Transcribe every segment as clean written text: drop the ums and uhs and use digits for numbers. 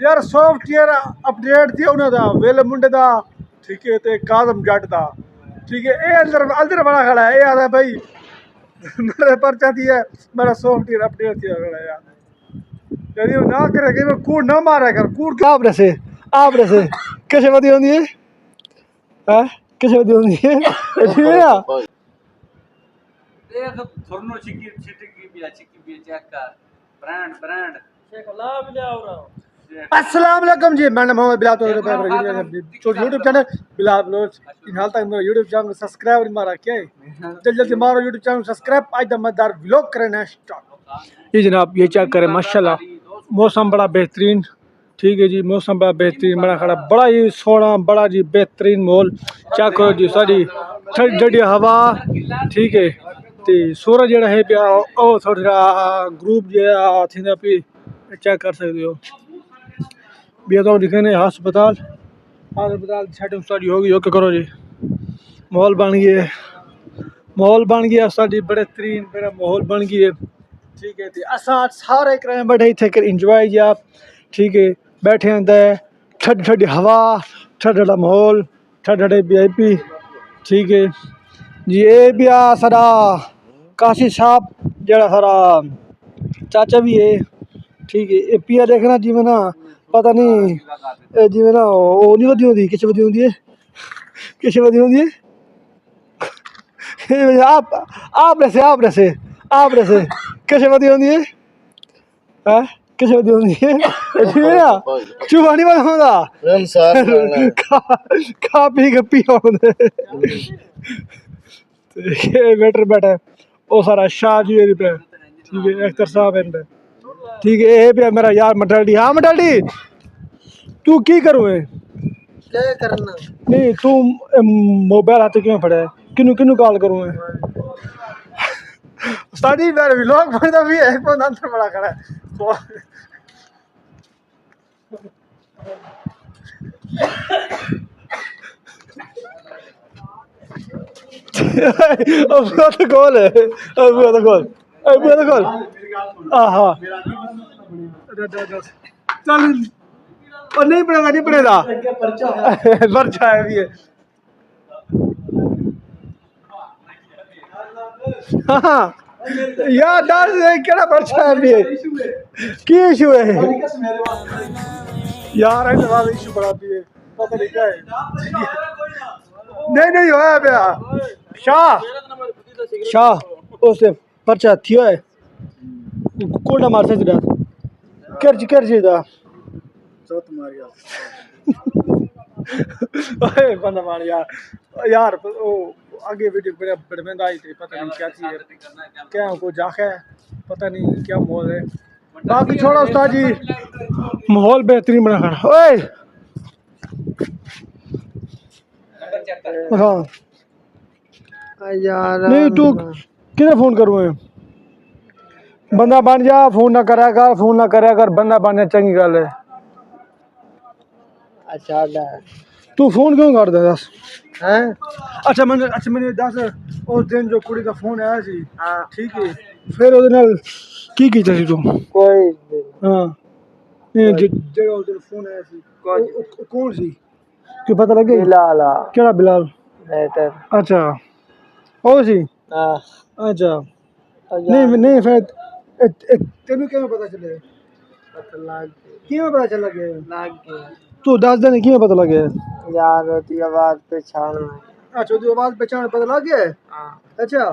यार software update थी उन्होंने दा वेले मुंडे दा ठीक है ते कादम जट दा ठीक है ये अंदर अंदर बड़ा खड़ा है ये आता है भाई मेरे पर्चा थी है मेरा सॉफ्टवेयर अपडेट थी खड़ा है यार यदि ना करे कि मैं कूड़ ना मारा कर कूड़ आप रसे कैसे बदी होती है हाँ कैसे बदी होती है ठीक है ना देख थोरनो छिटकी भी चेक कर ब्रांड ब्रांड शेख ला भी ले आओ अस्सलाम वालेकुम जी मैं मोहम्मद बिलाल तो यूट्यूब चैनल बिलाल ब्लॉग्स इन हाल तक मेरा यूट्यूब चैनल सब्सक्राइब नहीं मारा क्या है जल्दी मारो यूट्यूब चैनल सब्सक्राइब आज दमदार व्लॉग करना स्टार्ट ये जनाब ये चेक करें माशाल्लाह मौसम बड़ा बेहतरीन ठीक है जी मौसम बड़ा बेहतरीन बड़ा खड़ा बड़ा ही सोहना बड़ा जी बेहतरीन माहौल चेक करो जी सारी ठंडी हवा ठीक है ते सूरज जड़ा है पिया ओ थोड़ा ग्रुप जो थी पी चेक कर सकते हो भी तो दिखने अस्पताल सेटिंग सारी होगी ओके करो जी माहौल बन गया साड़ी बेहतरीन बड़ा माहौल बन गया ठीक है तो असा सारे कराए बैठे इतने कर इंजॉय किया ठीक है बैठे अंदर ठंडी ठंडी हवा ठंडा माहौल ठंडे VIP ठीक है जी ये भी आ सारा काशी साहब जरा सारा चाचा भी है ठीक है ये पिया देखना जी मैं ना पता नहीं जी मैं ना वो नहीं वधी होती किस वधी होती है किस वधी होती है आप रसे कैसे वधी होती है हाँ कैसे वधी होती है ठीक है ना चुबानी वाला होता खा पी के पी वेटर बैठा वो सारा शाह जी पे ठीक है अख्तर साहब है ठीक है ये भी मेरा यार मटल्डी हाँ मटल्डी तू की करूँ क्या करना नहीं तू मोबाइल हाथ क्यों पड़ा है किनू किनू कॉल करूँ स्टडी मेरे व्लॉग बनता भी है फोन अंदर बड़ा खड़ा है अब तो कॉल है अब तो कॉल हाँ चल और नहीं पड़ेगा पर्चा है भी है हाँ यार डाल क्या पर्चा है भी है की इशू है यार इशू बड़ा भी है पता नहीं क्या है नहीं होया भैया शाह उससे पर्चा थियो है कोड़ा मार सकता कर जीदा चौथ मार ओए बंदा मार यार ओ आगे वीडियो बड़ा आई थी पता नहीं क्या थी क्या को जाके पता नहीं क्या माहौल है बाकी छोड़ा उस्ताद जी माहौल बेहतरीन बना खड़ा ओए हाँ यार नहीं तू किधर फोन करूँ बंदा बन जा फोन ना करा कर बंदा बनना चंगी गल है अच्छा तू फोन क्यों कर दे दस हैं अच्छा मैंने दस उस दिन जो कुड़ी का फोन आया सी हाँ ठीक है फिर ਉਹਦੇ ਨਾਲ ਕੀ ਕੀਤਾ ਸੀ ਤੂੰ कोई ਹਾਂ ਇਹ ਜਿਹੜਾ ਉਸ ਦਿਨ ਫੋਨ ਆਇਆ ਸੀ ਕੌਣ ਸੀ ਕੀ ਪਤਾ ਲੱਗੇ बिलाल ਕਿਹੜਾ ਬਿਲਾਲ बेटर ਅੱਛਾ ਉਹ ਸੀ हाँ ਅੱਛਾ ਨਹੀਂ ਫਿਰ ਤੈਨੂੰ ਕਿਵੇਂ ਪਤਾ ਚੱਲਿਆ ਕਿਵੇਂ ਪਤਾ ਚੱਲ ਗਿਆ लाग गया तू दस दिन किमें पता लगे यार होती आवाज पहचान में अच्छा तो आवाज पहचान पता लग गया हाँ अच्छा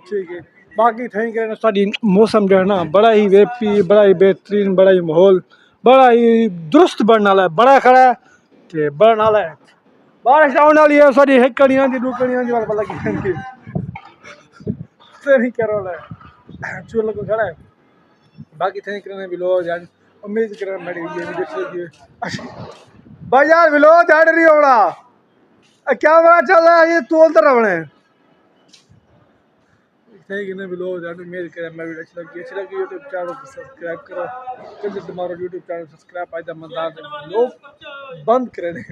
ठीक है बाकी थैंक यू साड़ी मौसम जो है ना बड़ा ही वेपी बड़ा ही बेहतरीन बड़ा ही माहौल बड़ा ही दुरुस्त बनने वाला है बड़ा खड़ा है ते बनने वाला है बारिश आने वाली है साड़ी एक कड़ी आंदी दो कड़ी आंदी वाला पता लगी जाएंगे फिर ही करो ले चूल्हा को खड़ा है बाकी थैंक यू भी लोग यार उम्मीद कर मेरी ये वीडियो अच्छी लगी भाई यार विलोद हट रही होना क्या बड़ा चल रहा है ये तोल तो रवने थैंक यू विलोद हट उम्मीद कर मेरी वीडियो अच्छी लगी यूट्यूब चैनल को सब्सक्राइब करो जल्दी तुम्हारा यूट्यूब चैनल सब्सक्राइब आइदा मदार लोग बंद करे ने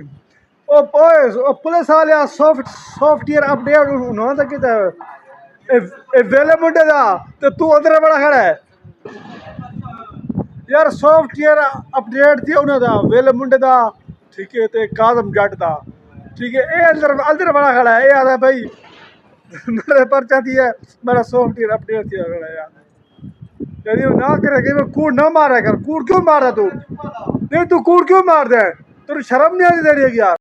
ओ पुलिस वाले सॉफ्टवेयर अपडेट उन्होंने तक किया ए वेले मुंडे दा ते तू अंदर बड़ा खड़ा है यार सॉफ्टवेयर अपडेट थी उन्होंने दा वेल मुंडे दा ठीक है ते काजम जट दा ठीक है ये अंदर अंदर बड़ा खड़ा है ये आता है भाई मेरे पर्चा थी है मेरा सॉफ्टवेयर अपडेट थी खड़ा है यार यदि वो ना करे कि मैं कूड़ ना मारा कर कूड़ क्यों मारा तू नहीं तू कूड़ क्यों मार दे तेरी शर्म नहीं आती तेरी यार